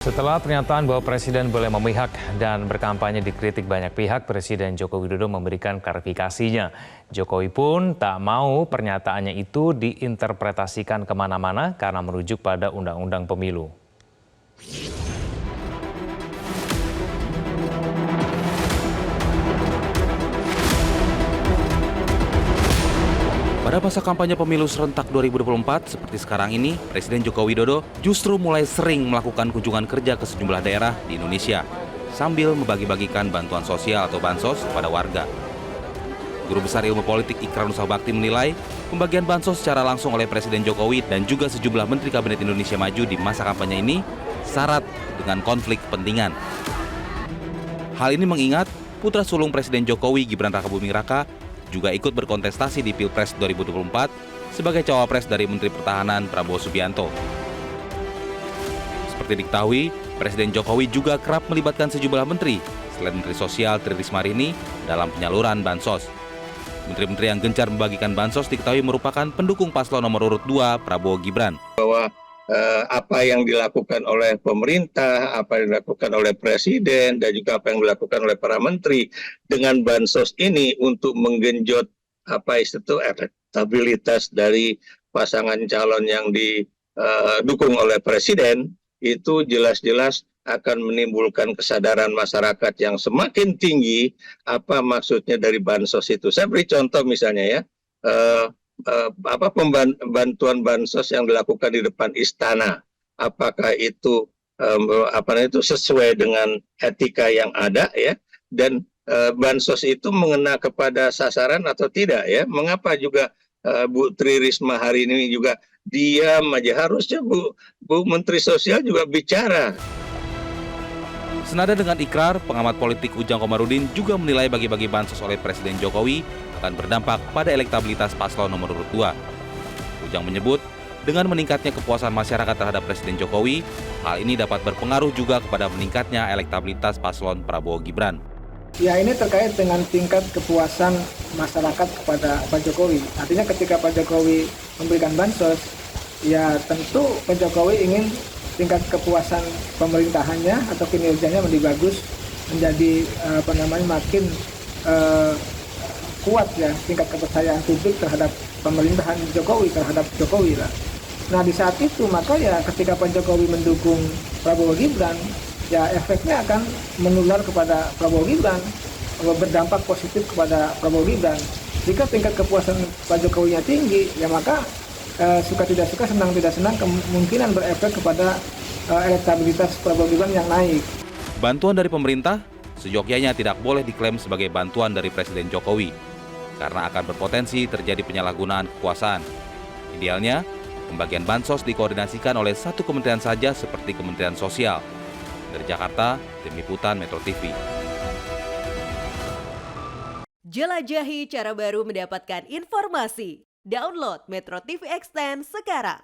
Setelah pernyataan bahwa Presiden boleh memihak dan berkampanye dikritik banyak pihak, Presiden Joko Widodo memberikan klarifikasinya. Jokowi pun tak mau pernyataannya itu diinterpretasikan kemana-mana karena merujuk pada Undang-Undang Pemilu. Pada masa kampanye pemilu serentak 2024 seperti sekarang ini, Presiden Joko Widodo justru mulai sering melakukan kunjungan kerja ke sejumlah daerah di Indonesia sambil membagi-bagikan bantuan sosial atau bansos kepada warga. Guru Besar Ilmu Politik Ikrar Nusa Bakti menilai pembagian bansos secara langsung oleh Presiden Jokowi dan juga sejumlah Menteri Kabinet Indonesia Maju di masa kampanye ini syarat dengan konflik kepentingan. Hal ini mengingat putra sulung Presiden Jokowi Gibran Rakabuming Raka juga ikut berkontestasi di Pilpres 2024 sebagai cawapres dari Menteri Pertahanan Prabowo Subianto. Seperti diketahui, Presiden Jokowi juga kerap melibatkan sejumlah menteri, selain Menteri Sosial Tri Risma hari ini, dalam penyaluran bansos. Menteri-menteri yang gencar membagikan bansos diketahui merupakan pendukung paslon nomor urut 2 Prabowo Gibran. Apa yang dilakukan oleh pemerintah, apa yang dilakukan oleh presiden, dan juga apa yang dilakukan oleh para menteri dengan bansos ini untuk menggenjot elektabilitas dari pasangan calon yang didukung oleh presiden, itu jelas-jelas akan menimbulkan kesadaran masyarakat yang semakin tinggi apa maksudnya dari bansos itu. Saya beri contoh misalnya ya, bantuan bansos yang dilakukan di depan istana, apakah itu sesuai dengan etika yang ada ya, dan bansos itu mengena kepada sasaran atau tidak ya. Mengapa juga Bu Tri Risma hari ini juga diam aja, harusnya Bu Menteri Sosial juga bicara. Senada dengan ikrar, pengamat politik Ujang Komarudin juga menilai bagi-bagi bansos oleh Presiden Jokowi akan berdampak pada elektabilitas paslon nomor urut 2. Ujang menyebut, dengan meningkatnya kepuasan masyarakat terhadap Presiden Jokowi, hal ini dapat berpengaruh juga kepada meningkatnya elektabilitas paslon Prabowo Gibran. Ya, ini terkait dengan tingkat kepuasan masyarakat kepada Pak Jokowi. Artinya ketika Pak Jokowi memberikan bansos, ya tentu Pak Jokowi ingin tingkat kepuasan pemerintahannya atau kinerjanya menjadi bagus, menjadi makin kuat ya tingkat kepercayaan publik terhadap pemerintahan Jokowi, terhadap Jokowi lah. Nah di saat itu maka ya ketika Pak Jokowi mendukung Prabowo Gibran, ya efeknya akan menular kepada Prabowo Gibran, berdampak positif kepada Prabowo Gibran. Jika tingkat kepuasan Pak Jokowinya tinggi, ya maka suka tidak suka, senang tidak senang, kemungkinan berefek kepada elektabilitas Prabowo Gibran yang naik. Bantuan dari pemerintah seyogyanya tidak boleh diklaim sebagai bantuan dari Presiden Jokowi, karena akan berpotensi terjadi penyalahgunaan kekuasaan. Idealnya, pembagian bansos dikoordinasikan oleh satu kementerian saja seperti Kementerian Sosial. Dari Jakarta, Tim Liputan Metro TV. Jelajahi cara baru mendapatkan informasi. Download Metro TV Extend sekarang.